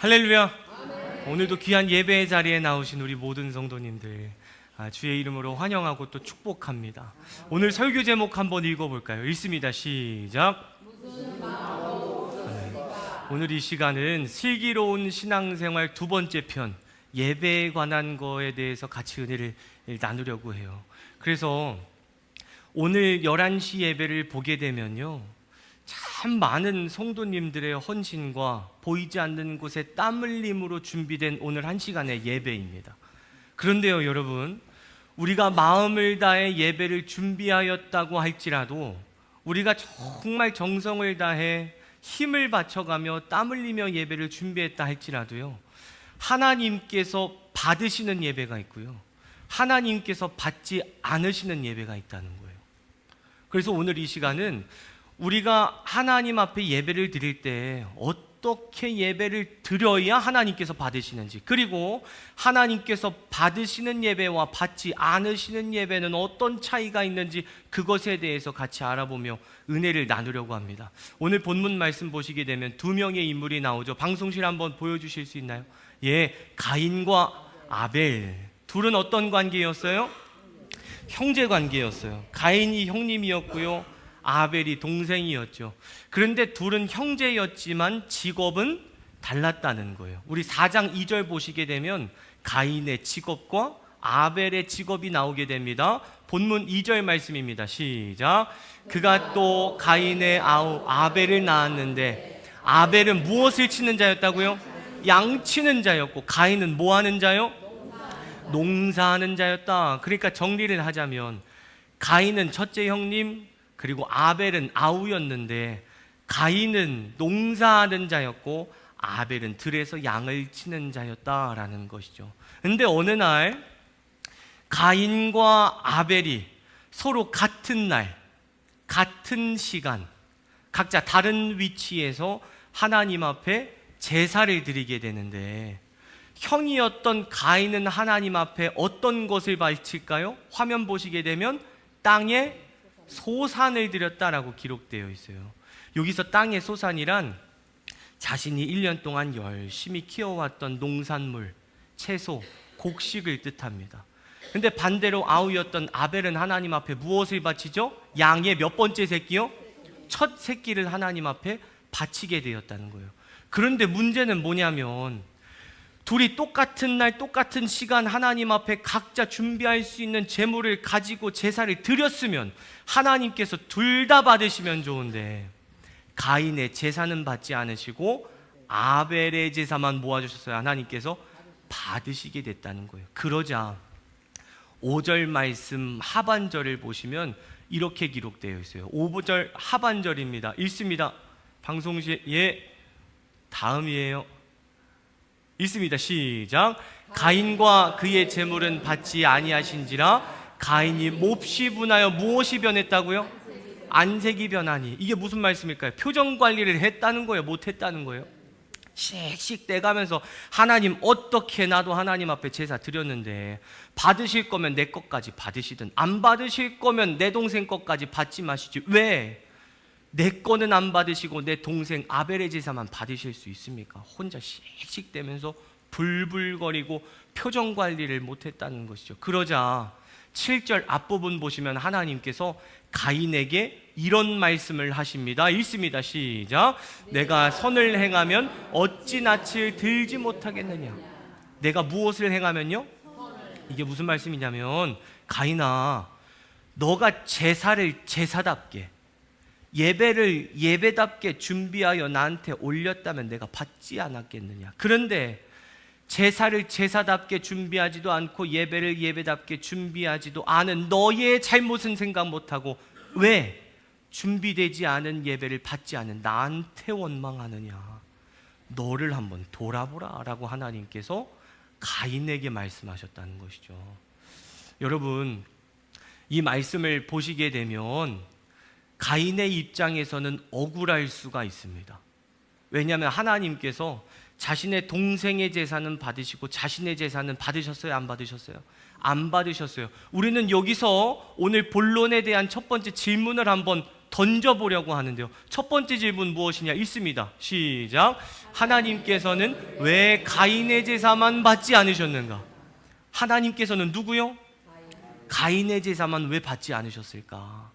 할렐루야. 오늘도 귀한 예배의 자리에 나오신 우리 모든 성도님들 주의 이름으로 환영하고 또 축복합니다. 오늘 설교 제목 한번 읽어볼까요? 읽습니다. 시작. 오늘 이 시간은 슬기로운 신앙생활 두 번째 편, 예배에 관한 거에 대해서 같이 은혜를 나누려고 해요. 그래서 오늘 11시 예배를 보게 되면요, 참 많은 성도님들의 헌신과 보이지 않는 곳에 땀 흘림으로 준비된 오늘 한 시간의 예배입니다. 그런데요, 여러분, 우리가 마음을 다해 예배를 준비하였다고 할지라도, 우리가 정말 정성을 다해 힘을 바쳐가며 땀 흘리며 예배를 준비했다 할지라도요, 하나님께서 받으시는 예배가 있고요, 하나님께서 받지 않으시는 예배가 있다는 거예요. 그래서 오늘 이 시간은 우리가 하나님 앞에 예배를 드릴 때 어떻게 예배를 드려야 하나님께서 받으시는지, 그리고 하나님께서 받으시는 예배와 받지 않으시는 예배는 어떤 차이가 있는지, 그것에 대해서 같이 알아보며 은혜를 나누려고 합니다. 오늘 본문 말씀 보시게 되면 두 명의 인물이 나오죠. 방송실 한번 보여주실 수 있나요? 예, 가인과 아벨. 둘은 어떤 관계였어요? 형제 관계였어요. 가인이 형님이었고요, 아벨이 동생이었죠. 그런데 둘은 형제였지만 직업은 달랐다는 거예요. 우리 4장 2절 보시게 되면 가인의 직업과 아벨의 직업이 나오게 됩니다. 본문 2절 말씀입니다. 시작. 그가 또 가인의 아우 아벨을 낳았는데, 아벨은 무엇을 치는 자였다고요? 양치는 자였고, 가인은 뭐 하는 자요? 농사하는 자였다. 그러니까 정리를 하자면 가인은 첫째 형님, 그리고 아벨은 아우였는데, 가인은 농사하는 자였고 아벨은 들에서 양을 치는 자였다라는 것이죠. 근데 어느 날 가인과 아벨이 서로 같은 날, 같은 시간, 각자 다른 위치에서 하나님 앞에 제사를 드리게 되는데, 형이었던 가인은 하나님 앞에 어떤 것을 바칠까요? 화면 보시게 되면 땅에 소산을 드렸다라고 기록되어 있어요. 여기서 땅의 소산이란 자신이 1년 동안 열심히 키워왔던 농산물, 채소, 곡식을 뜻합니다. 근데 반대로 아우였던 아벨은 하나님 앞에 무엇을 바치죠? 양의 몇 번째 새끼요? 첫 새끼를 하나님 앞에 바치게 되었다는 거예요. 그런데 문제는 뭐냐면, 둘이 똑같은 날 똑같은 시간 하나님 앞에 각자 준비할 수 있는 제물을 가지고 제사를 드렸으면 하나님께서 둘 다 받으시면 좋은데, 가인의 제사는 받지 않으시고 아벨의 제사만 모아주셨어요. 하나님께서 받으시게 됐다는 거예요. 그러자 5절 말씀 하반절을 보시면 이렇게 기록되어 있어요. 5절 하반절입니다. 읽습니다. 방송시에 예, 다음이에요. 있습니다. 시작. 가인과 그의 제물은 받지 아니하신지라 가인이 몹시 분하여 무엇이 변했다고요? 안색이 변하니. 이게 무슨 말씀일까요? 표정 관리를 했다는 거예요? 못했다는 거예요? 씩씩 떼가면서, 하나님 어떻게 나도 하나님 앞에 제사 드렸는데 받으실 거면 내 것까지 받으시든, 안 받으실 거면 내 동생 것까지 받지 마시지, 왜 내 거는 안 받으시고 내 동생 아벨의 제사만 받으실 수 있습니까? 혼자 씩씩대면서 불불거리고 표정 관리를 못했다는 것이죠. 그러자 7절 앞부분 보시면 하나님께서 가인에게 이런 말씀을 하십니다. 읽습니다. 시작. 내가 선을 행하면 어찌 낯을 들지 못하겠느냐. 내가 무엇을 행하면요? 이게 무슨 말씀이냐면, 가인아, 너가 제사를 제사답게, 예배를 예배답게 준비하여 나한테 올렸다면 내가 받지 않았겠느냐. 그런데 제사를 제사답게 준비하지도 않고 예배를 예배답게 준비하지도 않은 너의 잘못은 생각 못하고 왜 준비되지 않은 예배를 받지 않은 나한테 원망하느냐. 너를 한번 돌아보라 라고 하나님께서 가인에게 말씀하셨다는 것이죠. 여러분, 이 말씀을 보시게 되면 가인의 입장에서는 억울할 수가 있습니다. 왜냐하면 하나님께서 자신의 동생의 제사는 받으시고 자신의 제사는 받으셨어요? 안 받으셨어요? 안 받으셨어요. 우리는 여기서 오늘 본론에 대한 첫 번째 질문을 한번 던져보려고 하는데요. 첫 번째 질문 무엇이냐? 있습니다. 시작. 하나님께서는 왜 가인의 제사만 받지 않으셨는가? 하나님께서는 누구요? 가인의 제사만 왜 받지 않으셨을까?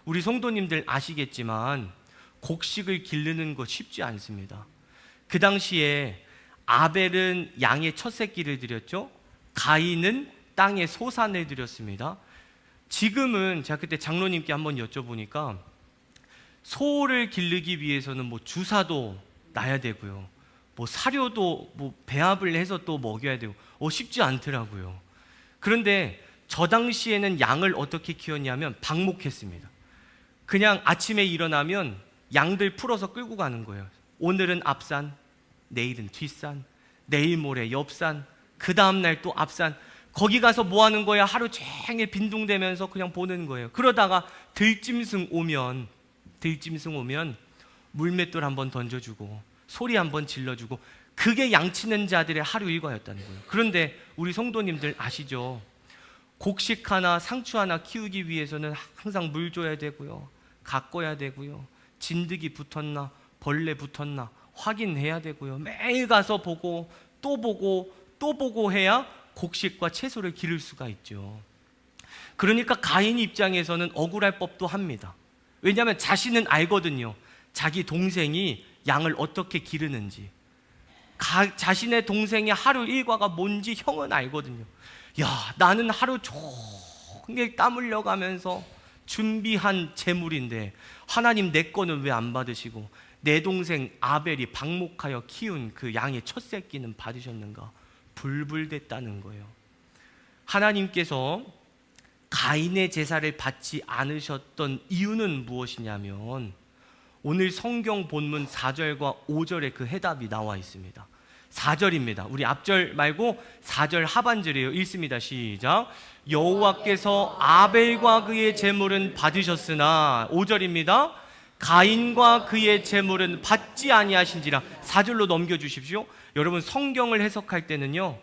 우리 성도님들 아시겠지만 곡식을 기르는 것 쉽지 않습니다. 그 당시에 아벨은 양의 첫 새끼를 드렸죠. 가인은 땅의 소산을 드렸습니다. 지금은 제가 그때 장로님께 한번 여쭤보니까 소를 기르기 위해서는 뭐 주사도 놔야 되고요, 뭐 사료도 뭐 배합을 해서 또 먹여야 되고 쉽지 않더라고요. 그런데 저 당시에는 양을 어떻게 키웠냐면 방목했습니다. 그냥 아침에 일어나면 양들 풀어서 끌고 가는 거예요. 오늘은 앞산, 내일은 뒷산, 내일 모레 옆산, 그 다음날 또 앞산. 거기 가서 뭐 하는 거야? 하루 종일 빈둥대면서 그냥 보는 거예요. 그러다가 들짐승 오면 물맷돌 한번 던져주고 소리 한번 질러주고, 그게 양치는 자들의 하루 일과였다는 거예요. 그런데 우리 성도님들 아시죠? 곡식 하나, 상추 하나 키우기 위해서는 항상 물 줘야 되고요, 가꿔야 되고요, 진드기 붙었나 벌레 붙었나 확인해야 되고요, 매일 가서 보고 또 보고 또 보고 해야 곡식과 채소를 기를 수가 있죠. 그러니까 가인 입장에서는 억울할 법도 합니다. 왜냐하면 자신은 알거든요. 자기 동생이 양을 어떻게 기르는지, 자신의 동생의 하루 일과가 뭔지 형은 알거든요. 야, 나는 하루 종일 땀 흘려가면서 준비한 재물인데 하나님 내 거는 왜 안 받으시고 내 동생 아벨이 방목하여 키운 그 양의 첫 새끼는 받으셨는가? 불불댔다는 거예요. 하나님께서 가인의 제사를 받지 않으셨던 이유는 무엇이냐면 오늘 성경 본문 4절과 5절에 그 해답이 나와 있습니다. 4절입니다. 우리 앞절 말고 4절 하반절이에요. 읽습니다. 시작. 여호와께서 아벨과 그의 제물은 받으셨으나, 5절입니다. 가인과 그의 제물은 받지 아니하신지라. 4절로 넘겨주십시오. 여러분, 성경을 해석할 때는요,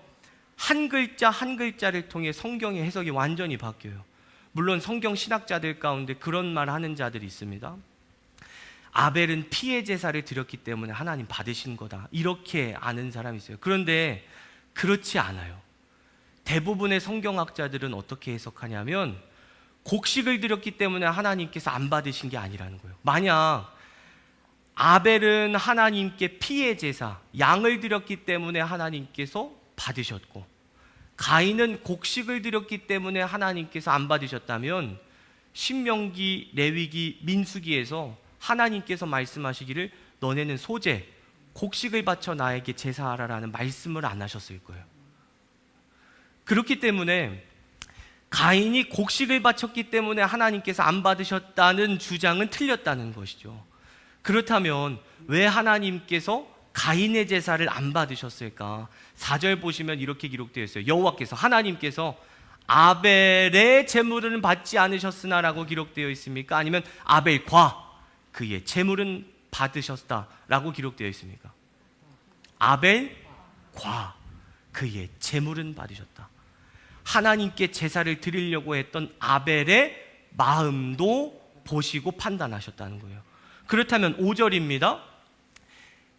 한 글자 한 글자를 통해 성경의 해석이 완전히 바뀌어요. 물론 성경 신학자들 가운데 그런 말 하는 자들이 있습니다. 아벨은 피의 제사를 드렸기 때문에 하나님 받으신 거다, 이렇게 아는 사람이 있어요. 그런데 그렇지 않아요. 대부분의 성경학자들은 어떻게 해석하냐면 곡식을 드렸기 때문에 하나님께서 안 받으신 게 아니라는 거예요. 만약 아벨은 하나님께 피의 제사, 양을 드렸기 때문에 하나님께서 받으셨고, 가인은 곡식을 드렸기 때문에 하나님께서 안 받으셨다면 신명기, 레위기, 민수기에서 하나님께서 말씀하시기를 너네는 소재, 곡식을 바쳐 나에게 제사하라라는 말씀을 안 하셨을 거예요. 그렇기 때문에 가인이 곡식을 바쳤기 때문에 하나님께서 안 받으셨다는 주장은 틀렸다는 것이죠. 그렇다면 왜 하나님께서 가인의 제사를 안 받으셨을까? 4절 보시면 이렇게 기록되어 있어요. 여호와께서, 하나님께서 아벨의 제물은 받지 않으셨으나 라고 기록되어 있습니까? 아니면 아벨과 그의 제물은 받으셨다라고 기록되어 있습니까? 아벨과 그의 제물은 받으셨다. 하나님께 제사를 드리려고 했던 아벨의 마음도 보시고 판단하셨다는 거예요. 그렇다면 5절입니다.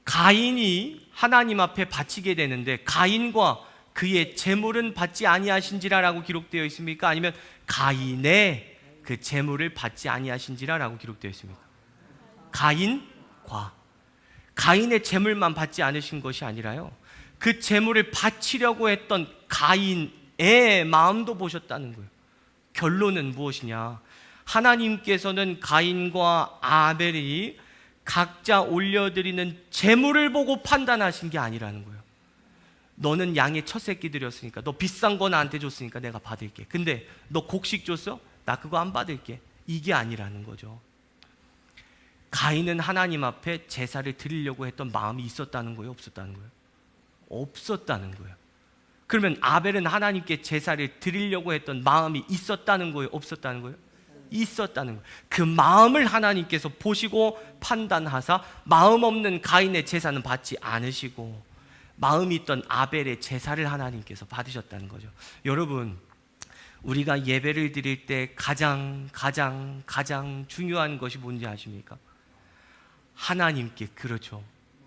가인이 하나님 앞에 바치게 되는데 가인과 그의 제물은 받지 아니하신지라라고 기록되어 있습니까? 아니면 가인의 그 제물을 받지 아니하신지라라고 기록되어 있습니까? 가인과, 가인의 제물만 받지 않으신 것이 아니라요, 그 제물을 바치려고 했던 가인의 마음도 보셨다는 거예요. 결론은 무엇이냐? 하나님께서는 가인과 아벨이 각자 올려드리는 제물을 보고 판단하신 게 아니라는 거예요. 너는 양의 첫 새끼 드렸으니까, 너 비싼 거 나한테 줬으니까 내가 받을게. 근데 너 곡식 줬어? 나 그거 안 받을게. 이게 아니라는 거죠. 가인은 하나님 앞에 제사를 드리려고 했던 마음이 있었다는 거예요? 없었다는 거예요? 없었다는 거예요. 그러면 아벨은 하나님께 제사를 드리려고 했던 마음이 있었다는 거예요? 없었다는 거예요? 있었다는 거예요. 그 마음을 하나님께서 보시고 판단하사 마음 없는 가인의 제사는 받지 않으시고 마음이 있던 아벨의 제사를 하나님께서 받으셨다는 거죠. 여러분, 우리가 예배를 드릴 때 가장 중요한 것이 뭔지 아십니까? 하나님께, 그렇죠,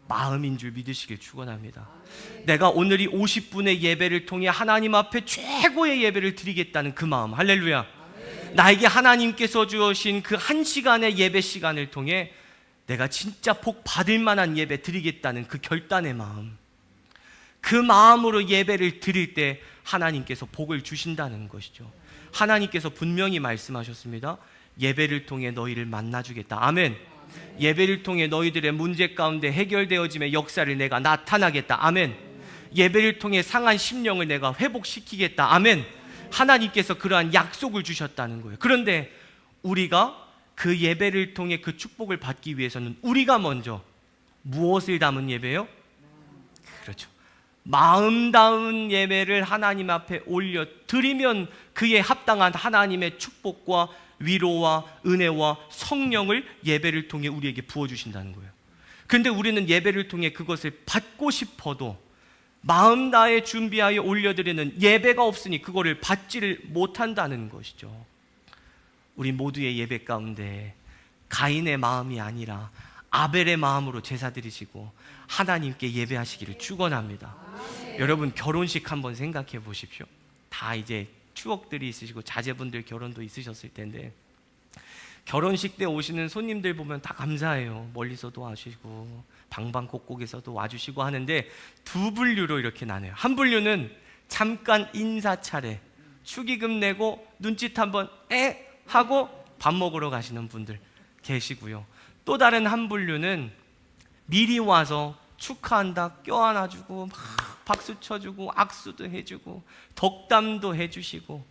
마음인 줄 믿으시길 축원합니다. 내가 오늘 이 50분의 예배를 통해 하나님 앞에 최고의 예배를 드리겠다는 그 마음, 할렐루야. 나에게 하나님께서 주신 그 1시간의 예배 시간을 통해 내가 진짜 복 받을 만한 예배 드리겠다는 그 결단의 마음, 그 마음으로 예배를 드릴 때 하나님께서 복을 주신다는 것이죠. 하나님께서 분명히 말씀하셨습니다. 예배를 통해 너희를 만나주겠다. 아멘. 예배를 통해 너희들의 문제 가운데 해결되어짐의 역사를 내가 나타나겠다. 아멘. 예배를 통해 상한 심령을 내가 회복시키겠다. 아멘. 하나님께서 그러한 약속을 주셨다는 거예요. 그런데 우리가 그 예배를 통해 그 축복을 받기 위해서는 우리가 먼저 무엇을 담은 예배요? 그렇죠, 마음다운 예배를 하나님 앞에 올려 드리면 그에 합당한 하나님의 축복과 위로와 은혜와 성령을 예배를 통해 우리에게 부어주신다는 거예요. 그런데 우리는 예배를 통해 그것을 받고 싶어도 마음 다해 준비하여 올려드리는 예배가 없으니 그거를 받지를 못한다는 것이죠. 우리 모두의 예배 가운데 가인의 마음이 아니라 아벨의 마음으로 제사 드리시고 하나님께 예배하시기를 축원합니다. 여러분, 결혼식 한번 생각해 보십시오. 다 이제 추억들이 있으시고 자제분들 결혼도 있으셨을 텐데, 결혼식 때 오시는 손님들 보면 다 감사해요. 멀리서도 와주시고 방방곡곡에서도 와주시고 하는데, 두 분류로 이렇게 나눠요. 한 분류는 잠깐 인사 차례, 축의금 내고 눈짓 한번 하고 밥 먹으러 가시는 분들 계시고요. 또 다른 한 분류는 미리 와서 축하한다 껴안아주고 막 박수 쳐주고 악수도 해주고 덕담도 해주시고,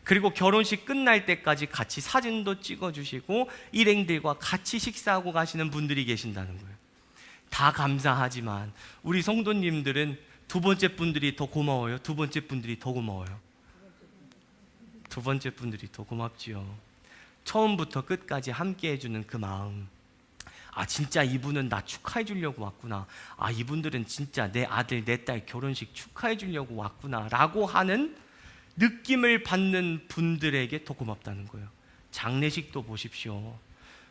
그리고 결혼식 끝날 때까지 같이 사진도 찍어주시고 일행들과 같이 식사하고 가시는 분들이 계신다는 거예요. 다 감사하지만 우리 성도님들은 두 번째 분들이 더 고마워요? 두 번째 분들이 더 고마워요? 두 번째 분들이 더 고맙지요. 처음부터 끝까지 함께 해주는 그 마음, 아 진짜 이분은 나 축하해 주려고 왔구나, 아 이분들은 진짜 내 아들 내 딸 결혼식 축하해 주려고 왔구나 라고 하는 느낌을 받는 분들에게 더 고맙다는 거예요. 장례식도 보십시오.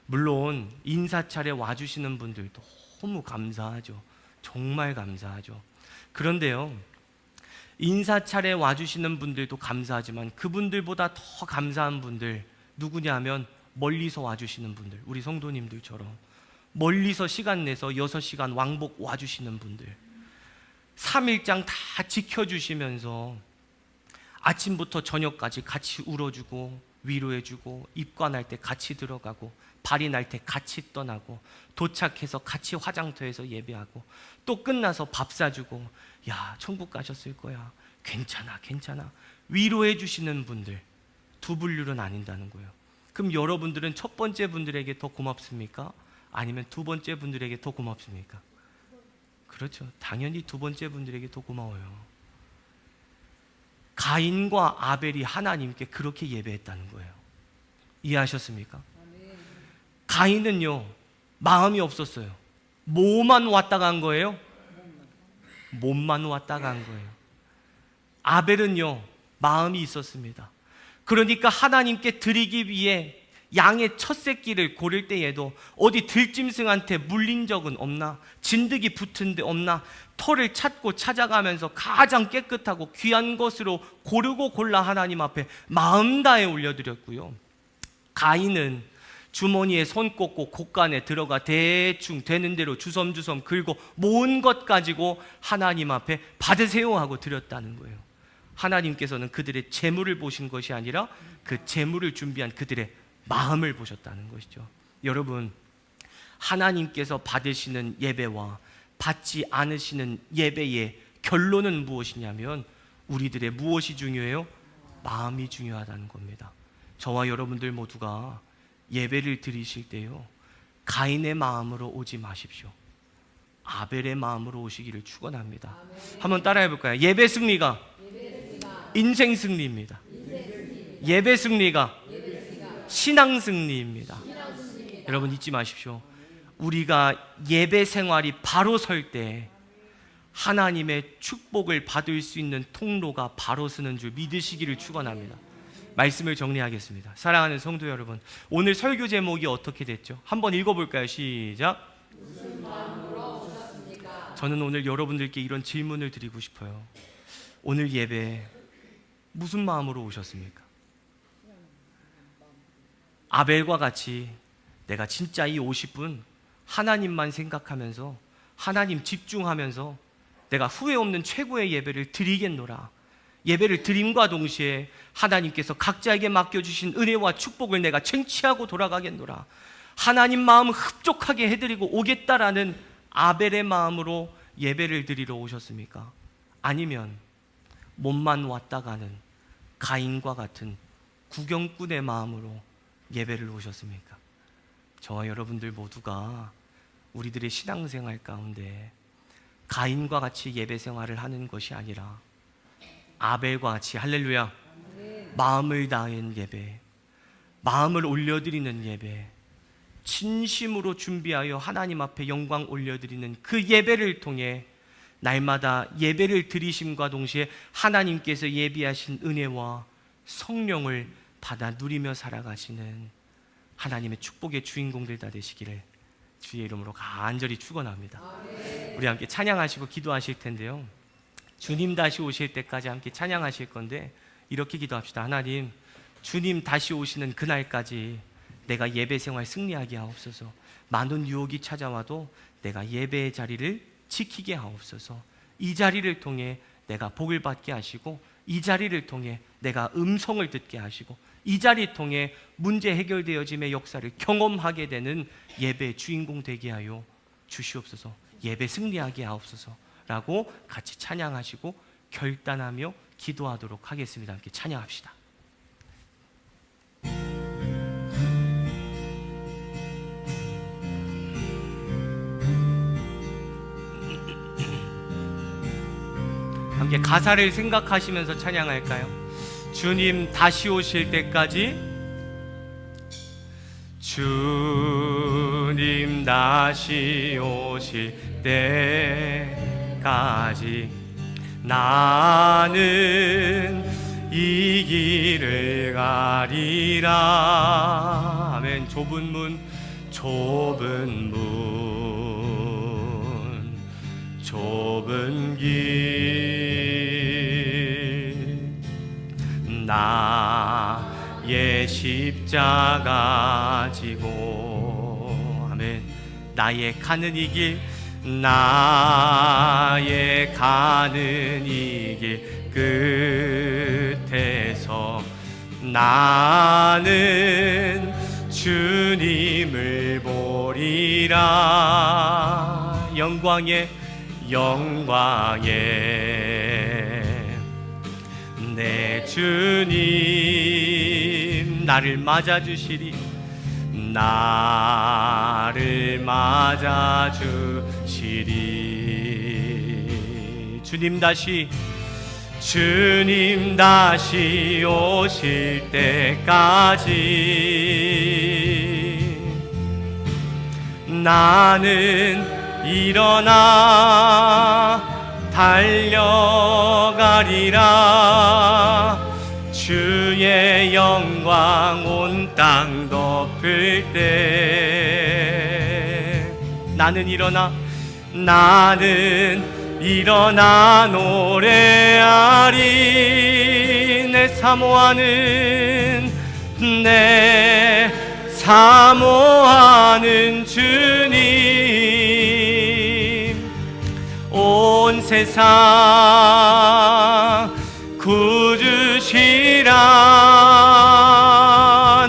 물론 인사차례 와주시는 분들 너무 감사하죠. 정말 감사하죠. 그런데요, 인사차례 와주시는 분들도 감사하지만 그분들보다 더 감사한 분들 누구냐면 멀리서 와주시는 분들, 우리 성도님들처럼 멀리서 시간 내서 6시간 왕복 와주시는 분들, 3일장 다 지켜주시면서 아침부터 저녁까지 같이 울어주고 위로해주고, 입관할 때 같이 들어가고 발인할 때 같이 떠나고, 도착해서 같이 화장터에서 예배하고, 또 끝나서 밥 사주고, 야 천국 가셨을 거야, 괜찮아 위로해 주시는 분들 두 분류로 나뉜다는 거예요. 그럼 여러분들은 첫 번째 분들에게 더 고맙습니까? 아니면 두 번째 분들에게 더 고맙습니까? 그렇죠, 당연히 두 번째 분들에게 더 고마워요. 가인과 아벨이 하나님께 그렇게 예배했다는 거예요. 이해하셨습니까? 가인은요 마음이 없었어요. 뭐만 왔다 간 거예요? 몸만 왔다 간 거예요. 아벨은요 마음이 있었습니다. 그러니까 하나님께 드리기 위해 양의 첫 새끼를 고를 때에도 어디 들짐승한테 물린 적은 없나, 진드기 붙은 데 없나, 털을 찾고 찾아가면서 가장 깨끗하고 귀한 것으로 고르고 골라 하나님 앞에 마음 다해 올려드렸고요. 가인은 주머니에 손 꽂고 곳간에 들어가 대충 되는 대로 주섬주섬 긁고 모은 것 가지고 하나님 앞에 받으세요 하고 드렸다는 거예요. 하나님께서는 그들의 재물을 보신 것이 아니라 그 재물을 준비한 그들의 마음을 보셨다는 것이죠. 여러분, 하나님께서 받으시는 예배와 받지 않으시는 예배의 결론은 무엇이냐면 우리들의 무엇이 중요해요? 마음이 중요하다는 겁니다. 저와 여러분들 모두가 예배를 드리실 때요 가인의 마음으로 오지 마십시오. 아벨의 마음으로 오시기를 축원합니다. 한번 따라해 볼까요? 예배 승리가 인생 승리입니다. 예배 승리가 신앙 승리입니다. 여러분 잊지 마십시오. 우리가 예배 생활이 바로 설 때 하나님의 축복을 받을 수 있는 통로가 바로 서는 줄 믿으시기를 축원합니다. 말씀을 정리하겠습니다. 사랑하는 성도 여러분, 오늘 설교 제목이 어떻게 됐죠? 한번 읽어볼까요? 시작. 무슨 마음으로 오셨습니까? 저는 오늘 여러분들께 이런 질문을 드리고 싶어요. 오늘 예배 무슨 마음으로 오셨습니까? 아벨과 같이 내가 진짜 이 50분 하나님만 생각하면서 하나님 집중하면서 내가 후회 없는 최고의 예배를 드리겠노라. 예배를 드림과 동시에 하나님께서 각자에게 맡겨주신 은혜와 축복을 내가 쟁취하고 돌아가겠노라. 하나님 마음 흡족하게 해드리고 오겠다라는 아벨의 마음으로 예배를 드리러 오셨습니까? 아니면 몸만 왔다 가는 가인과 같은 구경꾼의 마음으로 예배를 오셨습니까? 저와 여러분들 모두가 우리들의 신앙생활 가운데 가인과 같이 예배 생활을 하는 것이 아니라 아벨과 같이, 할렐루야, 마음을 다한 예배, 마음을 올려드리는 예배, 진심으로 준비하여 하나님 앞에 영광 올려드리는 그 예배를 통해 날마다 예배를 드리심과 동시에 하나님께서 예비하신 은혜와 성령을 받아 누리며 살아가시는 하나님의 축복의 주인공들 다 되시기를 주의 이름으로 간절히 축원합니다. 우리 함께 찬양하시고 기도하실 텐데요, 주님 다시 오실 때까지 함께 찬양하실 건데 이렇게 기도합시다. 하나님, 주님 다시 오시는 그날까지 내가 예배 생활 승리하게 하옵소서. 많은 유혹이 찾아와도 내가 예배의 자리를 지키게 하옵소서. 이 자리를 통해 내가 복을 받게 하시고, 이 자리를 통해 내가 음성을 듣게 하시고, 이 자리를 통해 문제 해결되어짐의 역사를 경험하게 되는 예배의 주인공 되게 하여 주시옵소서. 예배 승리하게 하옵소서 라고 같이 찬양하시고 결단하며 기도하도록 하겠습니다. 함께 찬양합시다. 함께 가사를 생각하시면서 찬양할까요? 주님 다시 오실 때까지, 주님 다시 오실 때까지 나는 이 길을 가리라. 아멘. 좁은 문, 좁은 문, 좁은 길, 나의 십자가 지고, 아멘. 나의 가는 이 길, 나의 가는 이 길 끝에서 나는 주님을 보리라. 영광의 내 주님 나를 맞아주시리, 나를 맞아주시리. 주님 다시 오실 때까지 나는 일어나 달려가리라. 주의 영광 온 땅 덮을 때 나는 일어나 노래하리. 내 사모하는 주님, 온 세상 구주시라.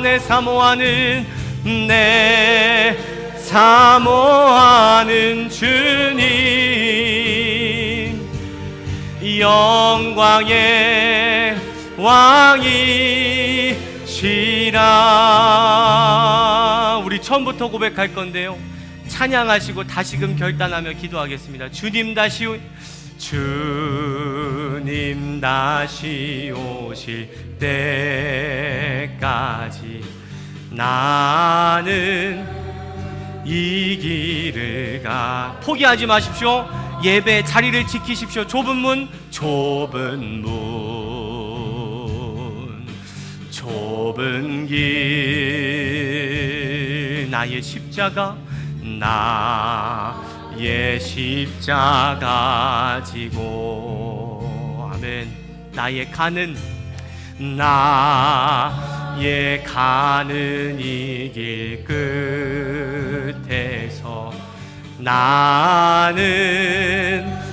내 사모하는 주님, 영광의 왕이시라. 우리 처음부터 고백할 건데요, 찬양하시고 다시금 결단하며 기도하겠습니다. 주님 다시 오실 때까지 나는 이 길을 포기하지 마십시오. 예배 자리를 지키십시오. 좁은 문, 좁은 길 나의 십자가 나의 십자가 지고 아멘. 나의 가는 이 길 끝에서 나는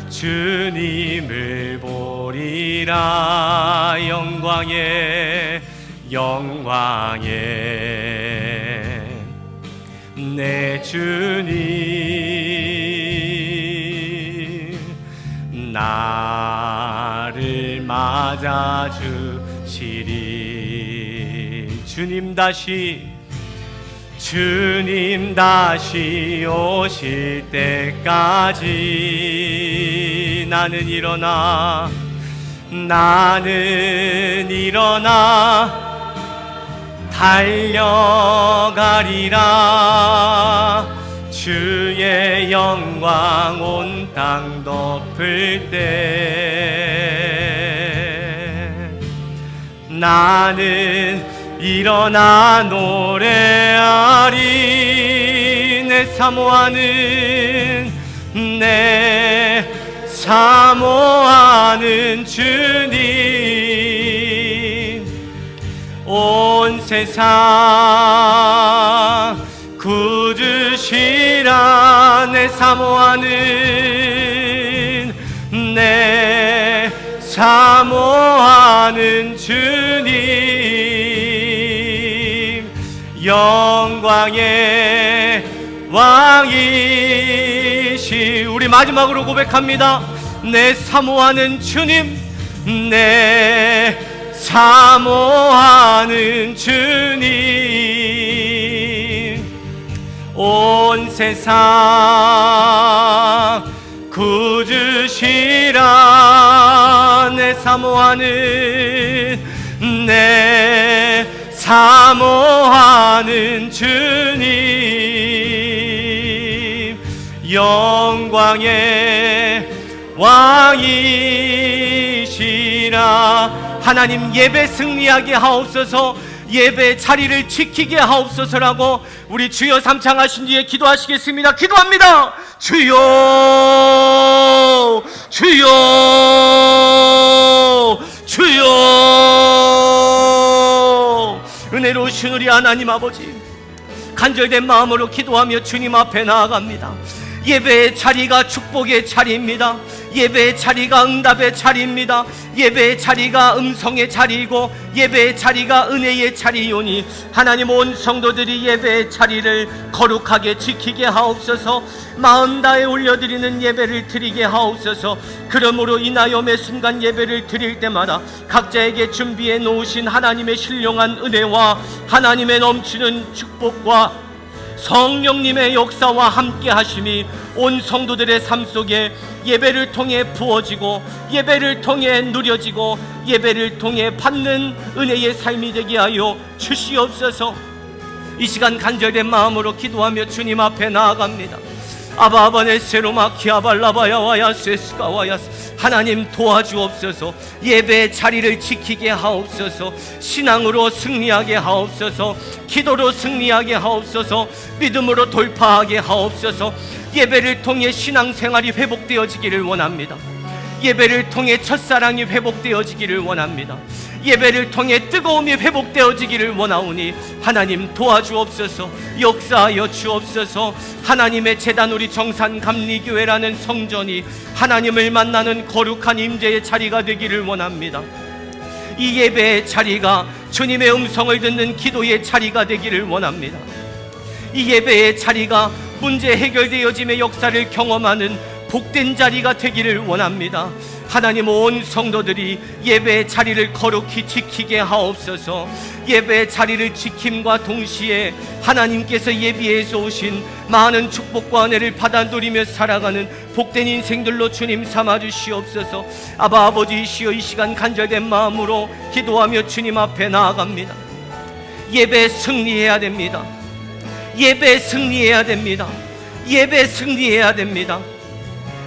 주님을 보리라. 영광에 내 주님 나를 맞아주시리. 주님 다시 오실 때까지 나는 일어나 달려가리라. 주의 영광 온 땅 덮을 때 나는 일어나 노래하리. 내 사모하는 주님 온 세상 구주시라. 내 사모하는 주님 영광의 왕이시. 우리 마지막으로 고백합니다. 내 사모하는 주님, 내 사모하는 주님 온 세상 구주시라. 내 사모하는 주님 영광의 왕이시라. 하나님 예배 승리하게 하옵소서. 예배 자리를 지키게 하옵소서라고 우리 주여 삼창하신 뒤에 기도하시겠습니다. 기도합니다. 주여 은혜로우신 우리 하나님 아버지, 간절된 마음으로 기도하며 주님 앞에 나아갑니다. 예배의 자리가 축복의 자리입니다. 예배의 자리가 응답의 자리입니다. 예배의 자리가 음성의 자리이고 예배의 자리가 은혜의 자리이오니 하나님 온 성도들이 예배의 자리를 거룩하게 지키게 하옵소서. 마음 다해 올려드리는 예배를 드리게 하옵소서. 그러므로 인하여 매 순간 예배를 드릴 때마다 각자에게 준비해 놓으신 하나님의 신령한 은혜와 하나님의 넘치는 축복과 성령님의 역사와 함께 하심이 온 성도들의 삶 속에 예배를 통해 부어지고 예배를 통해 누려지고 예배를 통해 받는 은혜의 삶이 되게 하여 주시옵소서. 이 시간 간절된 마음으로 기도하며 주님 앞에 나아갑니다. 아바아바네 세로마키아발라바야와야 세스가와야스. 하나님 도와주옵소서. 예배의 자리를 지키게 하옵소서. 신앙으로 승리하게 하옵소서. 기도로 승리하게 하옵소서. 믿음으로 돌파하게 하옵소서. 예배를 통해 신앙생활이 회복되어지기를 원합니다. 예배를 통해 첫사랑이 회복되어지기를 원합니다. 예배를 통해 뜨거움이 회복되어지기를 원하오니 하나님 도와주옵소서. 역사하여 주옵소서. 하나님의 제단 우리 정산감리교회라는 성전이 하나님을 만나는 거룩한 임재의 자리가 되기를 원합니다. 이 예배의 자리가 주님의 음성을 듣는 기도의 자리가 되기를 원합니다. 이 예배의 자리가 문제 해결되어짐의 역사를 경험하는 복된 자리가 되기를 원합니다. 하나님 온 성도들이 예배의 자리를 거룩히 지키게 하옵소서. 예배의 자리를 지킴과 동시에 하나님께서 예비해서 오신 많은 축복과 은혜를 받아 누리며 살아가는 복된 인생들로 주님 삼아 주시옵소서. 아바 아버지이시여, 이 시간 간절된 마음으로 기도하며 주님 앞에 나아갑니다. 예배 승리해야 됩니다. 예배 승리해야 됩니다. 예배 승리해야 됩니다.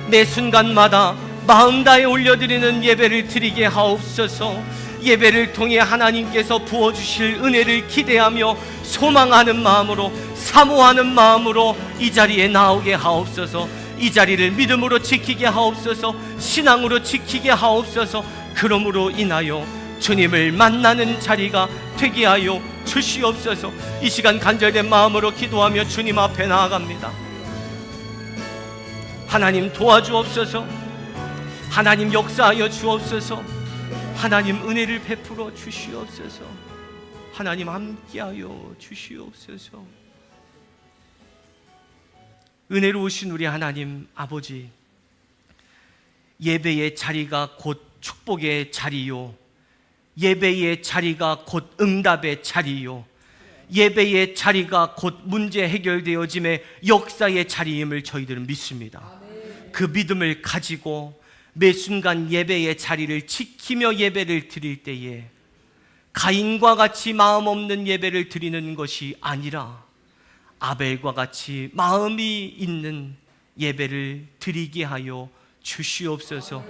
매 순간마다 마음 다해 올려드리는 예배를 드리게 하옵소서. 예배를 통해 하나님께서 부어주실 은혜를 기대하며 소망하는 마음으로, 사모하는 마음으로 이 자리에 나오게 하옵소서. 이 자리를 믿음으로 지키게 하옵소서. 신앙으로 지키게 하옵소서. 그러므로 인하여 주님을 만나는 자리가 되게 하여 주시옵소서. 이 시간 간절된 마음으로 기도하며 주님 앞에 나아갑니다. 하나님 도와주옵소서. 하나님 역사하여 주옵소서. 하나님 은혜를 베풀어 주시옵소서. 하나님 함께하여 주시옵소서. 은혜로우신 우리 하나님 아버지, 예배의 자리가 곧 축복의 자리요, 예배의 자리가 곧 응답의 자리요, 예배의 자리가 곧 문제 해결되어짐의 역사의 자리임을 저희들은 믿습니다. 그 믿음을 가지고 매 순간 예배의 자리를 지키며 예배를 드릴 때에 가인과 같이 마음 없는 예배를 드리는 것이 아니라 아벨과 같이 마음이 있는 예배를 드리게 하여 주시옵소서.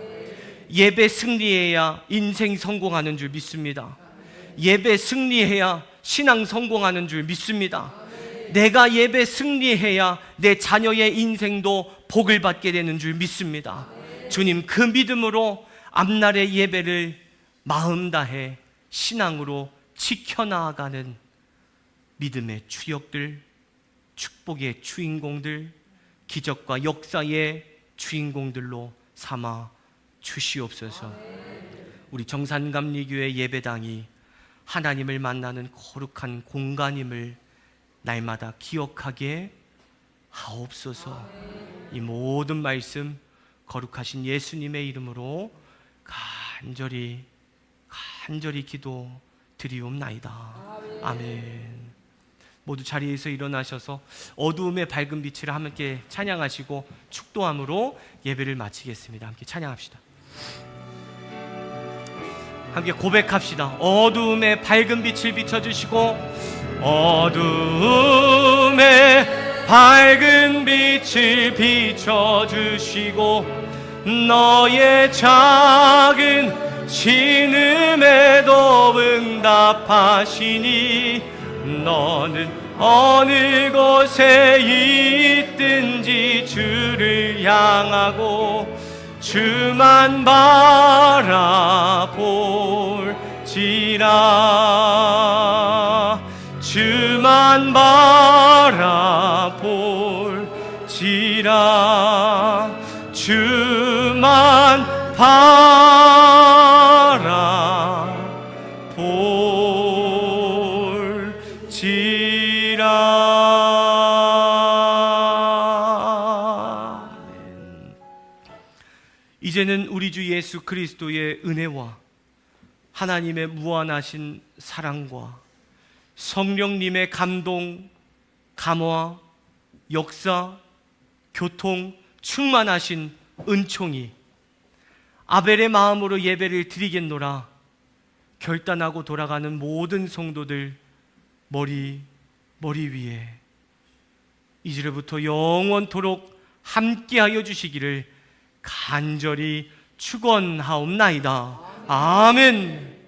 예배 승리해야 인생 성공하는 줄 믿습니다. 예배 승리해야 신앙 성공하는 줄 믿습니다. 내가 예배 승리해야 내 자녀의 인생도 복을 받게 되는 줄 믿습니다. 주님, 그 믿음으로 앞날의 예배를 마음 다해 신앙으로 지켜나가는 믿음의 주역들, 축복의 주인공들, 기적과 역사의 주인공들로 삼아 주시옵소서. 우리 정산감리교회 예배당이 하나님을 만나는 거룩한 공간임을 날마다 기억하게 하옵소서. 이 모든 말씀 거룩하신 예수님의 이름으로 간절히 기도 드리옵나이다. 아멘. 모두 자리에서 일어나셔서 어두움의 밝은 빛을 함께 찬양하시고 축도함으로 예배를 마치겠습니다. 함께 찬양합시다. 함께 고백합시다. 어두움의 밝은 빛을 비춰주시고, 어두움의 밝은 빛을 비춰주시고, 너의 작은 신음에도 응답하시니, 너는 어느 곳에 있든지 주를 향하고 주만 바라볼지라. 주만 바라볼지라. 주만 바라볼지라. 이제는 우리 주 예수 그리스도의 은혜와 하나님의 무한하신 사랑과 성령님의 감동, 감화, 역사, 교통, 충만하신 은총이 아벨의 마음으로 예배를 드리겠노라 결단하고 돌아가는 모든 성도들 머리 위에 이제부터 영원토록 함께하여 주시기를 간절히 축원하옵나이다. 아멘.